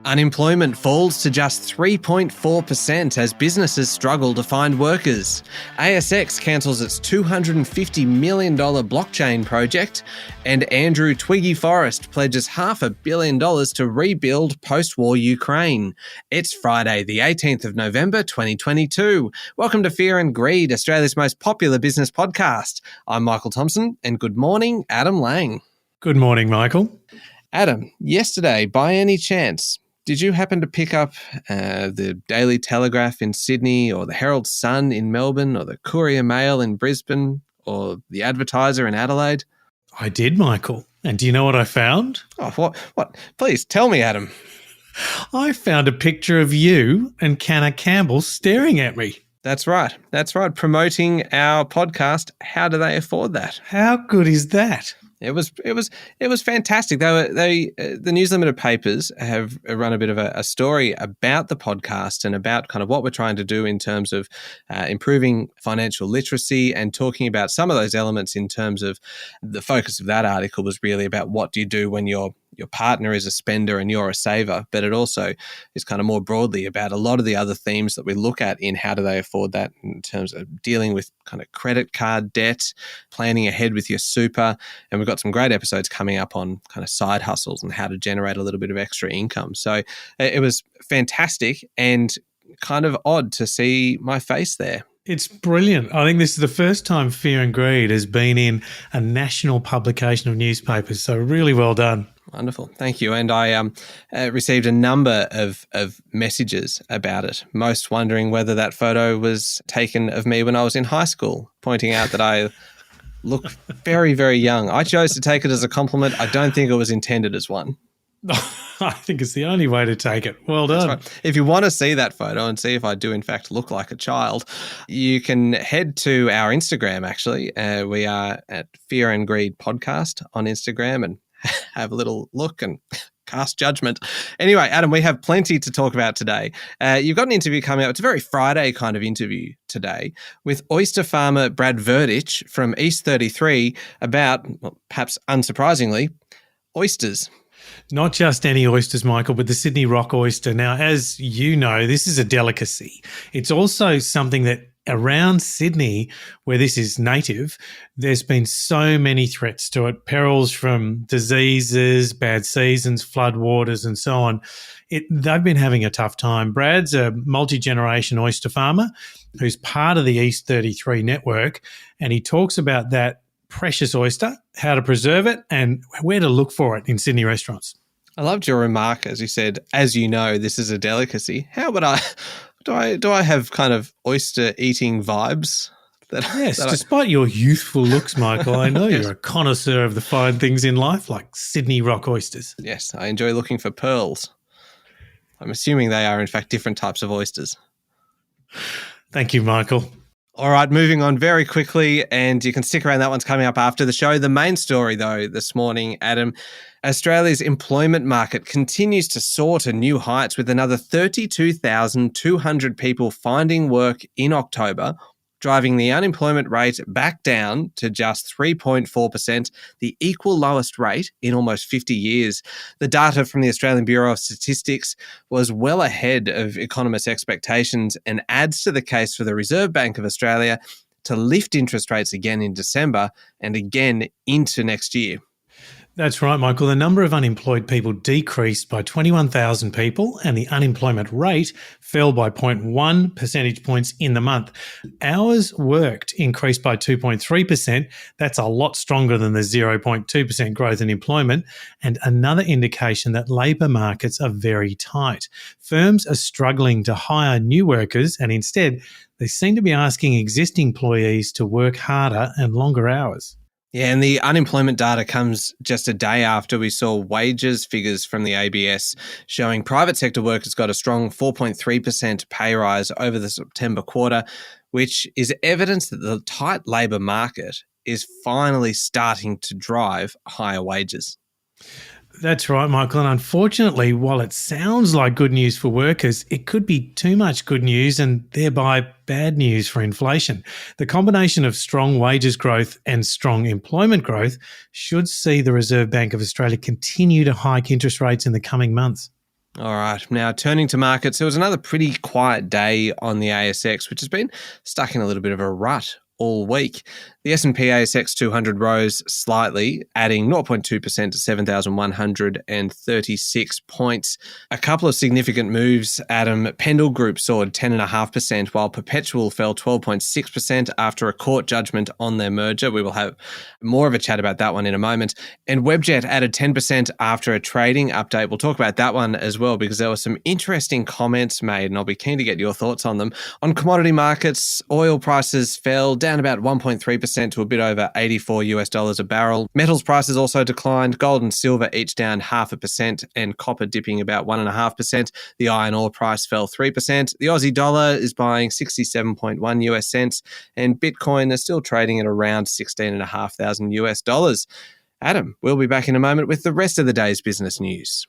Unemployment falls to just 3.4% as businesses struggle to find workers. ASX cancels its $250 million blockchain project, and Andrew Twiggy Forrest pledges $500 million to rebuild post-war Ukraine. It's Friday, the 18th of November, 2022. Welcome to Fear and Greed, Australia's most popular business podcast. I'm Michael Thompson, and good morning, Adam Lang. Good morning, Michael. Adam, yesterday, by any chance, did you happen to pick up the Daily Telegraph in Sydney, or the Herald Sun in Melbourne, or the Courier Mail in Brisbane, or the Advertiser in Adelaide? I did, Michael. And do you know what I found? Oh, what? Please tell me, Adam. I found a picture of you and Canna Campbell staring at me. That's right. Promoting our podcast. How do they afford that? How good is that? It was fantastic. The News Limited papers have run a bit of a story about the podcast and about kind of what we're trying to do in terms of improving financial literacy, and talking about some of those elements in terms of the focus of that article was really about what do you do when your partner is a spender and you're a saver, but it also is kind of more broadly about a lot of the other themes that we look at in how do they afford that, in terms of dealing with kind of credit card debt, planning ahead with your super, and we've got some great episodes coming up on kind of side hustles and how to generate a little bit of extra income. So it was fantastic and kind of odd to see my face there. It's brilliant. I think this is the first time Fear and Greed has been in a national publication of newspapers, so really well done. Wonderful. Thank you. And I received a number of messages about it, most wondering whether that photo was taken of me when I was in high school, pointing out that I look very, very young. I chose to take it as a compliment. I don't think it was intended as one. I think it's the only way to take it. Well done. That's right. If you want to see that photo and see if I do in fact look like a child, you can head to our Instagram, actually. We are at Fear and Greed Podcast on Instagram, and have a little look and cast judgment. Anyway, Adam, we have plenty to talk about today. You've got an interview coming up. It's a very Friday kind of interview today with oyster farmer Brad Verdich from East 33 about, well, perhaps unsurprisingly, oysters. Not just any oysters, Michael, but the Sydney rock oyster. Now, as you know, this is a delicacy. It's also something that around Sydney, where this is native, there's been so many threats to it, perils from diseases, bad seasons, floodwaters, and so on. They've been having a tough time. Brad's a multi-generation oyster farmer who's part of the East 33 network, and he talks about that precious oyster, how to preserve it, and where to look for it in Sydney restaurants. I loved your remark, as you said, as you know, this is a delicacy. How would I... Do I have kind of oyster eating vibes? Despite your youthful looks, Michael, I know You're a connoisseur of the fine things in life, like Sydney rock oysters. Yes, I enjoy looking for pearls. I'm assuming they are, in fact, different types of oysters. Thank you, Michael. All right, moving on very quickly, and you can stick around. That one's coming up after the show. The main story, though, this morning, Adam, Australia's employment market continues to soar to new heights, with another 32,200 people finding work in October, driving the unemployment rate back down to just 3.4%, the equal lowest rate in almost 50 years. The data from the Australian Bureau of Statistics was well ahead of economists' expectations and adds to the case for the Reserve Bank of Australia to lift interest rates again in December and again into next year. That's right, Michael. The number of unemployed people decreased by 21,000 people, and the unemployment rate fell by 0.1 percentage points in the month. Hours worked increased by 2.3%. That's a lot stronger than the 0.2% growth in employment, and another indication that labour markets are very tight. Firms are struggling to hire new workers, and instead they seem to be asking existing employees to work harder and longer hours. Yeah, and the unemployment data comes just a day after we saw wages figures from the ABS showing private sector workers got a strong 4.3% pay rise over the September quarter, which is evidence that the tight labour market is finally starting to drive higher wages. That's right, Michael. And unfortunately, while it sounds like good news for workers, it could be too much good news and thereby bad news for inflation. The combination of strong wages growth and strong employment growth should see the Reserve Bank of Australia continue to hike interest rates in the coming months. All right. Now, turning to markets, it was another pretty quiet day on the ASX, which has been stuck in a little bit of a rut all week. The S&P ASX 200 rose slightly, adding 0.2% to 7,136 points. A couple of significant moves, Adam. Pendal Group soared 10.5%, while Perpetual fell 12.6% after a court judgment on their merger. We will have more of a chat about that one in a moment. And Webjet added 10% after a trading update. We'll talk about that one as well because there were some interesting comments made, and I'll be keen to get your thoughts on them. On commodity markets, oil prices fell down about 1.3% to a bit over $84 a barrel. Metals prices also declined. Gold and silver each down 0.5% and copper dipping about 1.5%. The iron ore price fell 3%. The Aussie dollar is buying 67.1 US cents, and Bitcoin is still trading at around 16,500 US dollars. Adam, we'll be back in a moment with the rest of the day's business news.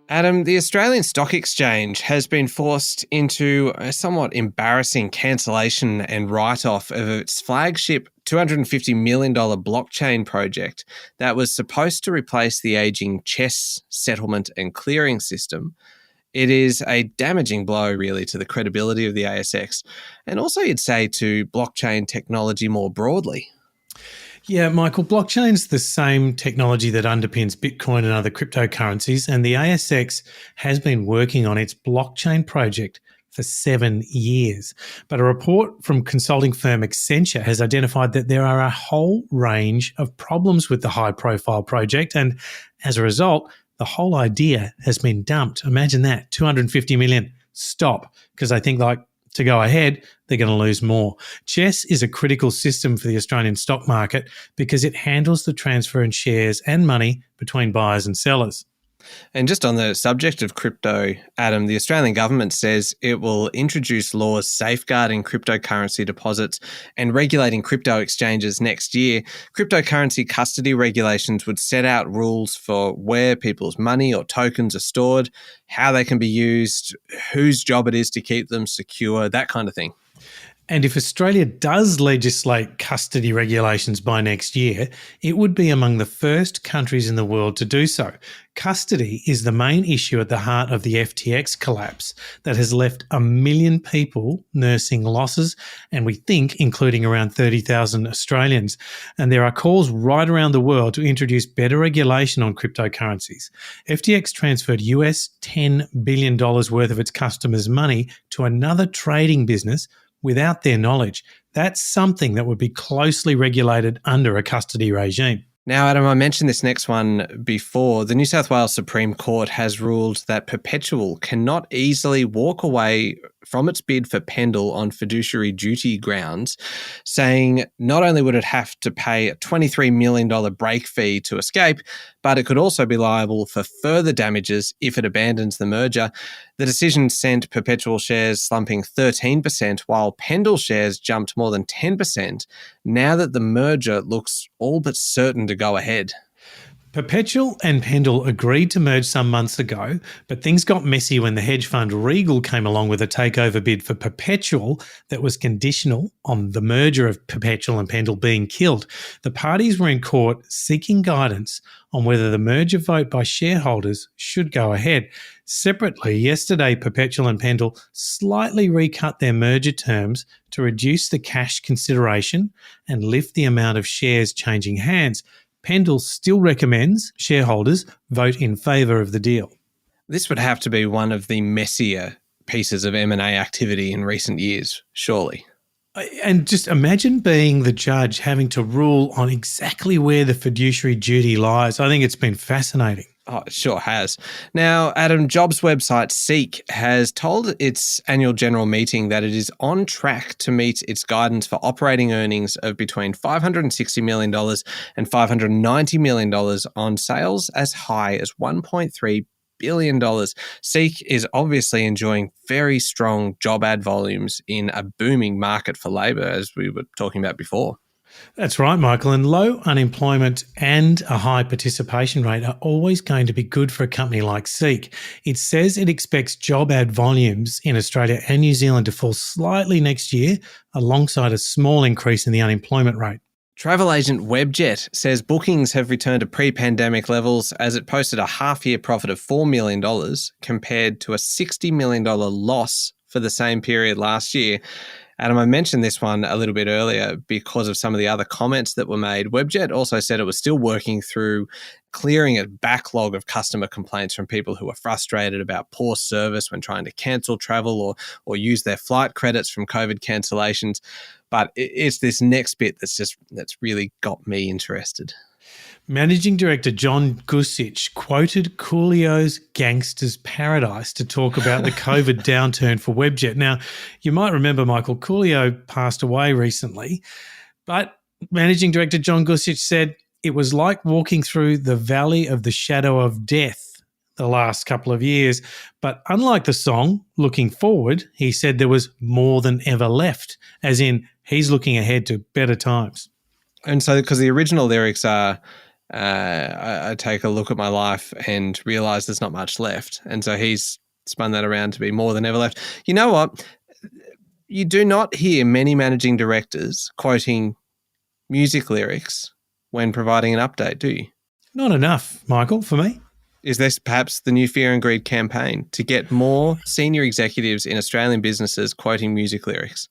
Adam, the Australian Stock Exchange has been forced into a somewhat embarrassing cancellation and write-off of its flagship $250 million blockchain project that was supposed to replace the aging CHESS settlement and clearing system. It is a damaging blow, really, to the credibility of the ASX, and also, you'd say, to blockchain technology more broadly. Yeah, Michael, blockchain's the same technology that underpins Bitcoin and other cryptocurrencies, and the ASX has been working on its blockchain project for 7 years. But a report from consulting firm Accenture has identified that there are a whole range of problems with the high-profile project, and as a result, the whole idea has been dumped. Imagine that, $250 million. Stop, because they think to go ahead, they're going to lose more. CHESS is a critical system for the Australian stock market because it handles the transfer in shares and money between buyers and sellers. And just on the subject of crypto, Adam, the Australian government says it will introduce laws safeguarding cryptocurrency deposits and regulating crypto exchanges next year. Cryptocurrency custody regulations would set out rules for where people's money or tokens are stored, how they can be used, whose job it is to keep them secure, that kind of thing. And if Australia does legislate custody regulations by next year, it would be among the first countries in the world to do so. Custody is the main issue at the heart of the FTX collapse that has left 1 million people nursing losses, and we think including around 30,000 Australians. And there are calls right around the world to introduce better regulation on cryptocurrencies. FTX transferred US $10 billion worth of its customers' money to another trading business without their knowledge. That's something that would be closely regulated under a custody regime. Now, Adam, I mentioned this next one before. The New South Wales Supreme Court has ruled that Perpetual cannot easily walk away from its bid for Pendal on fiduciary duty grounds, saying not only would it have to pay a $23 million break fee to escape, but it could also be liable for further damages if it abandons the merger. The decision sent Perpetual shares slumping 13%, while Pendal shares jumped more than 10% now that the merger looks all but certain to go ahead. Perpetual and Pendal agreed to merge some months ago, but things got messy when the hedge fund Regal came along with a takeover bid for Perpetual that was conditional on the merger of Perpetual and Pendal being killed. The parties were in court seeking guidance on whether the merger vote by shareholders should go ahead. Separately, yesterday, Perpetual and Pendal slightly recut their merger terms to reduce the cash consideration and lift the amount of shares changing hands. Pendal still recommends shareholders vote in favour of the deal. This would have to be one of the messier pieces of M&A activity in recent years, surely. And just imagine being the judge having to rule on exactly where the fiduciary duty lies. I think it's been fascinating. Oh, it sure has. Now, Adam, jobs website Seek has told its annual general meeting that it is on track to meet its guidance for operating earnings of between $560 million and $590 million on sales as high as $1.3 billion. Seek is obviously enjoying very strong job ad volumes in a booming market for labour, as we were talking about before. That's right, Michael. And low unemployment and a high participation rate are always going to be good for a company like Seek. It says it expects job ad volumes in Australia and New Zealand to fall slightly next year, alongside a small increase in the unemployment rate. Travel agent Webjet says bookings have returned to pre-pandemic levels as it posted a half-year profit of $4 million compared to a $60 million loss for the same period last year. Adam, I mentioned this one a little bit earlier because of some of the other comments that were made. Webjet also said it was still working through clearing a backlog of customer complaints from people who are frustrated about poor service when trying to cancel travel or use their flight credits from COVID cancellations. But it's this next bit that's really got me interested. Managing Director John Gusich quoted Coolio's Gangster's Paradise to talk about the COVID downturn for Webjet. Now, you might remember, Michael, Coolio passed away recently, but Managing Director John Gusich said it was like walking through the valley of the shadow of death the last couple of years. But unlike the song, Looking Forward, he said there was more than ever left, as in he's looking ahead to better times. And so, because the original lyrics are, I take a look at my life and realize there's not much left. And so he's spun that around to be more than ever left. You know what? You do not hear many managing directors quoting music lyrics when providing an update, do you? Not enough, Michael, for me. Is this perhaps the new Fear and Greed campaign to get more senior executives in Australian businesses quoting music lyrics?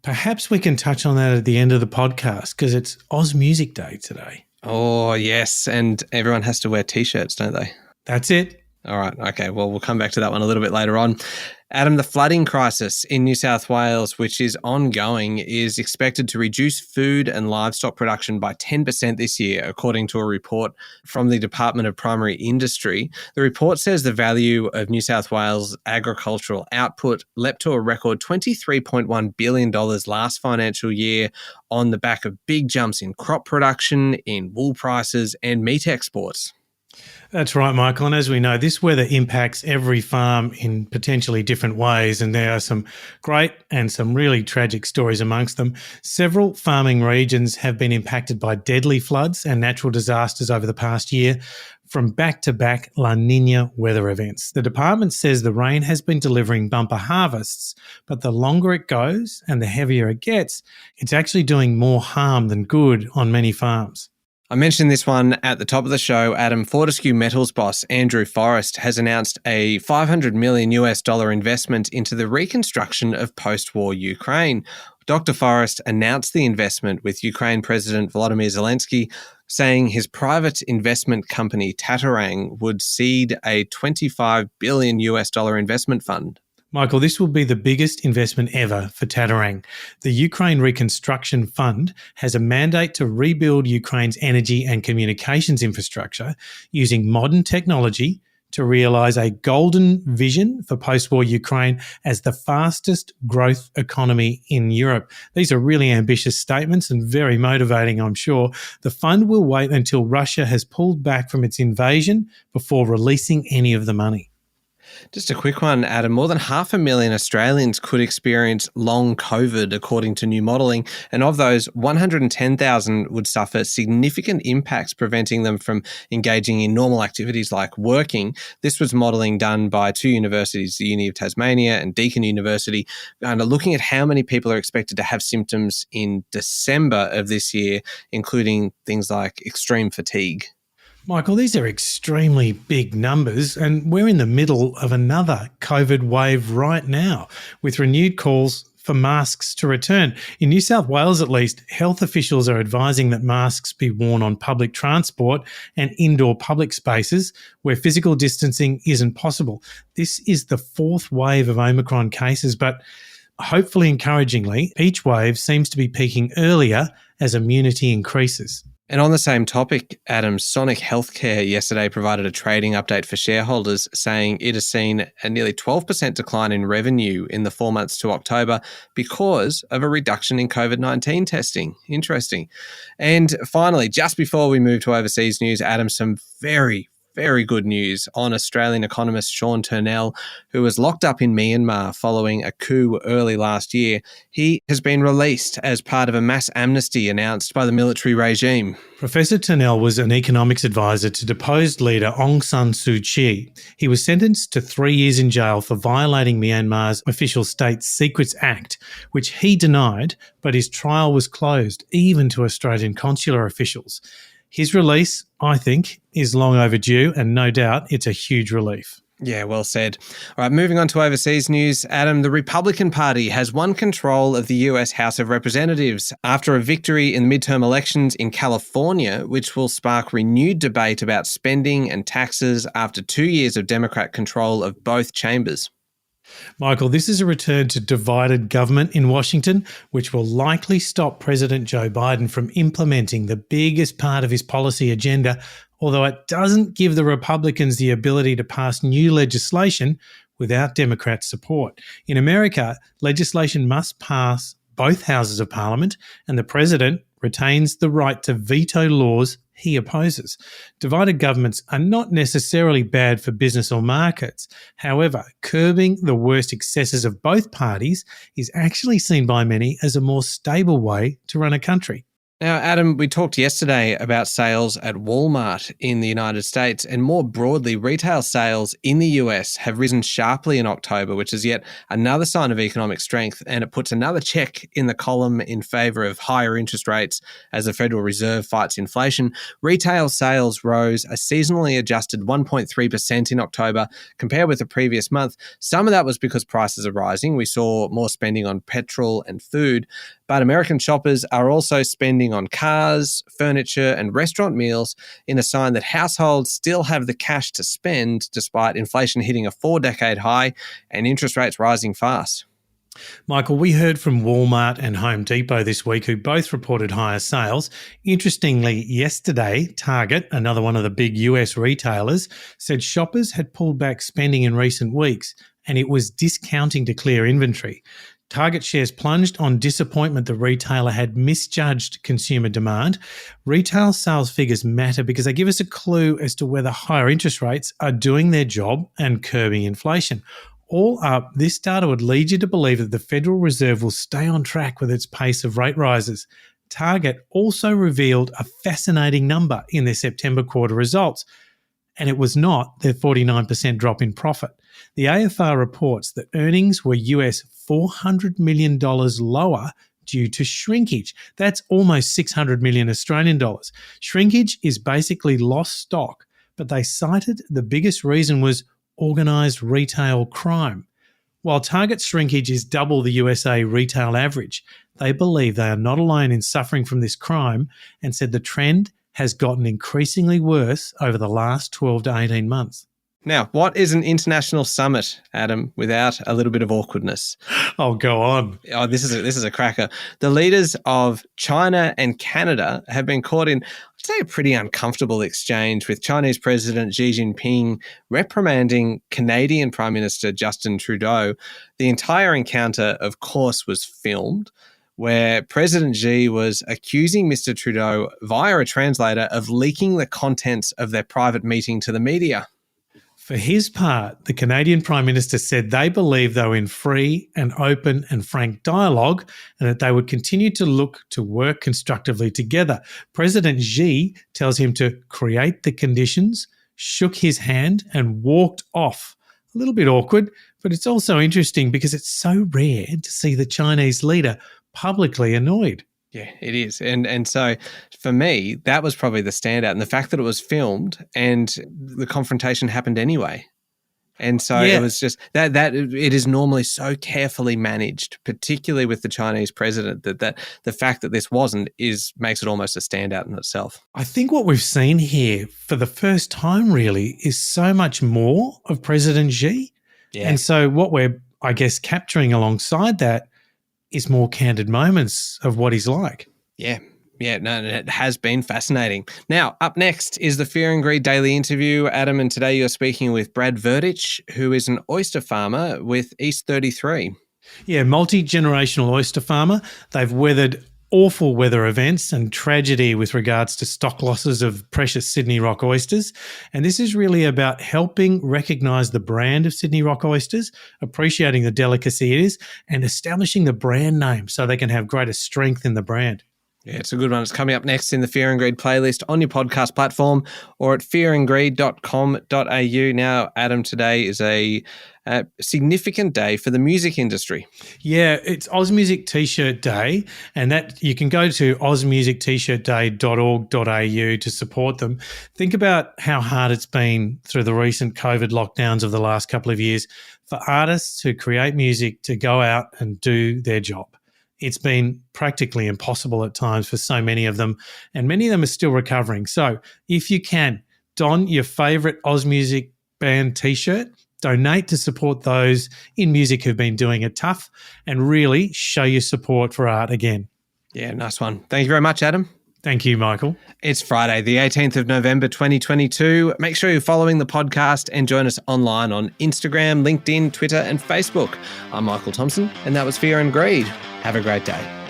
Perhaps we can touch on that at the end of the podcast because it's Oz Music Day today. Oh, yes. And everyone has to wear T-shirts, don't they? That's it. All right. Okay. Well, we'll come back to that one a little bit later on. Adam, the flooding crisis in New South Wales, which is ongoing, is expected to reduce food and livestock production by 10% this year, according to a report from the Department of Primary Industry. The report says the value of New South Wales agricultural output leapt to a record $23.1 billion last financial year on the back of big jumps in crop production, in wool prices and meat exports. That's right, Michael. And as we know, this weather impacts every farm in potentially different ways. And there are some great and some really tragic stories amongst them. Several farming regions have been impacted by deadly floods and natural disasters over the past year from back-to-back La Nina weather events. The department says the rain has been delivering bumper harvests, but the longer it goes and the heavier it gets, it's actually doing more harm than good on many farms. I mentioned this one at the top of the show. Adam, Fortescue Metals boss Andrew Forrest has announced a $500 million investment into the reconstruction of post-war Ukraine. Dr. Forrest announced the investment with Ukraine President Volodymyr Zelensky, saying his private investment company Tatarang would seed a $25 billion investment fund. Michael, this will be the biggest investment ever for Tatarang. The Ukraine Reconstruction Fund has a mandate to rebuild Ukraine's energy and communications infrastructure using modern technology to realise a golden vision for post-war Ukraine as the fastest growth economy in Europe. These are really ambitious statements and very motivating, I'm sure. The fund will wait until Russia has pulled back from its invasion before releasing any of the money. Just a quick one, Adam. More than 500,000 Australians could experience long COVID, according to new modelling. And of those, 110,000 would suffer significant impacts, preventing them from engaging in normal activities like working. This was modelling done by two universities, the Uni of Tasmania and Deakin University, and are looking at how many people are expected to have symptoms in December of this year, including things like extreme fatigue. Michael, these are extremely big numbers, and we're in the middle of another COVID wave right now, with renewed calls for masks to return. In New South Wales, at least, health officials are advising that masks be worn on public transport and indoor public spaces where physical distancing isn't possible. This is the fourth wave of Omicron cases, but hopefully encouragingly, each wave seems to be peaking earlier as immunity increases. And on the same topic, Adam, Sonic Healthcare yesterday provided a trading update for shareholders, saying it has seen a nearly 12% decline in revenue in the 4 months to October because of a reduction in COVID-19 testing. Interesting. And finally, just before we move to overseas news, Adam, some very, very good news on Australian economist Sean Turnell, who was locked up in Myanmar following a coup early last year. He has been released as part of a mass amnesty announced by the military regime. Professor Turnell was an economics advisor to deposed leader Aung San Suu Kyi. He was sentenced to 3 years in jail for violating Myanmar's Official State Secrets Act, which he denied, but his trial was closed, even to Australian consular officials. His release, I think, is long overdue, and no doubt it's a huge relief. Yeah, well said. All right, moving on to overseas news. Adam, the Republican Party has won control of the US House of Representatives after a victory in the midterm elections in California, which will spark renewed debate about spending and taxes after 2 years of Democrat control of both chambers. Michael, this is a return to divided government in Washington, which will likely stop President Joe Biden from implementing the biggest part of his policy agenda, although it doesn't give the Republicans the ability to pass new legislation without Democrat support. In America, legislation must pass both houses of Parliament, and the president retains the right to veto laws he opposes. Divided governments are not necessarily bad for business or markets. However, curbing the worst excesses of both parties is actually seen by many as a more stable way to run a country. Now, Adam, we talked yesterday about sales at Walmart in the United States, and more broadly, retail sales in the US have risen sharply in October, which is yet another sign of economic strength, and it puts another check in the column in favour of higher interest rates as the Federal Reserve fights inflation. Retail sales rose a seasonally adjusted 1.3% in October compared with the previous month. Some of that was because prices are rising. We saw more spending on petrol and food, but American shoppers are also spending on cars, furniture, and restaurant meals in a sign that households still have the cash to spend despite inflation hitting a 4-decade high and interest rates rising fast. Michael, we heard from Walmart and Home Depot this week, who both reported higher sales. Interestingly, yesterday, Target, another one of the big US retailers, said shoppers had pulled back spending in recent weeks, and it was discounting to clear inventory. Target shares plunged on disappointment the retailer had misjudged consumer demand. Retail sales figures matter because they give us a clue as to whether higher interest rates are doing their job and curbing inflation. All up, this data would lead you to believe that the Federal Reserve will stay on track with its pace of rate rises. Target also revealed a fascinating number in their September quarter results, and it was not their 49% drop in profit. The AFR reports that earnings were US $400 million lower due to shrinkage. That's almost 600 million Australian dollars. Shrinkage is basically lost stock, but they cited the biggest reason was organised retail crime. While Target's shrinkage is double the USA retail average, they believe they are not alone in suffering from this crime and said the trend has gotten increasingly worse over the last 12 to 18 months. Now, what is an international summit, Adam, without a little bit of awkwardness? Oh, go on. Oh, this is a cracker. The leaders of China and Canada have been caught in, I'd say, a pretty uncomfortable exchange, with Chinese President Xi Jinping reprimanding Canadian Prime Minister Justin Trudeau. The entire encounter, of course, was filmed, where President Xi was accusing Mr. Trudeau via a translator of leaking the contents of their private meeting to the media. For his part, the Canadian Prime Minister said they believe they were in free and open and frank dialogue and that they would continue to look to work constructively together. President Xi tells him to create the conditions, shook his hand and walked off. A little bit awkward, but it's also interesting because it's so rare to see the Chinese leader publicly annoyed. Yeah, it is. And so for me, that was probably the standout. And the fact that it was filmed and the confrontation happened anyway. And so It was just that it is normally so carefully managed, particularly with the Chinese president, that the fact that this wasn't makes it almost a standout in itself. I think what we've seen here for the first time really is so much more of President Xi. Yeah. And so what we're, I guess, capturing alongside that is more candid moments of what he's like. Yeah, no, it has been fascinating. Now, up next is the Fear and Greed Daily Interview, Adam, and today you're speaking with Brad Verdich, who is an oyster farmer with East 33. Yeah, multi-generational oyster farmer. They've weathered awful weather events and tragedy with regards to stock losses of precious Sydney rock oysters. And this is really about helping recognise the brand of Sydney rock oysters, appreciating the delicacy it is, and establishing the brand name so they can have greater strength in the brand. Yeah, it's a good one. It's coming up next in the Fear and Greed playlist on your podcast platform or at fearandgreed.com.au. Now, Adam, today is a significant day for the music industry. Yeah, it's AusMusic T-shirt Day, and that you can go to ausmusictshirtday.org.au to support them. Think about how hard it's been through the recent COVID lockdowns of the last couple of years for artists who create music to go out and do their job. It's been practically impossible at times for so many of them, and many of them are still recovering. So if you can, don your favourite AusMusic band T-shirt, donate to support those in music who've been doing it tough, and really show your support for art again. Yeah, nice one. Thank you very much, Adam. Thank you, Michael. It's Friday, the 18th of November, 2022. Make sure you're following the podcast and join us online on Instagram, LinkedIn, Twitter, and Facebook. I'm Michael Thompson, and that was Fear and Greed. Have a great day.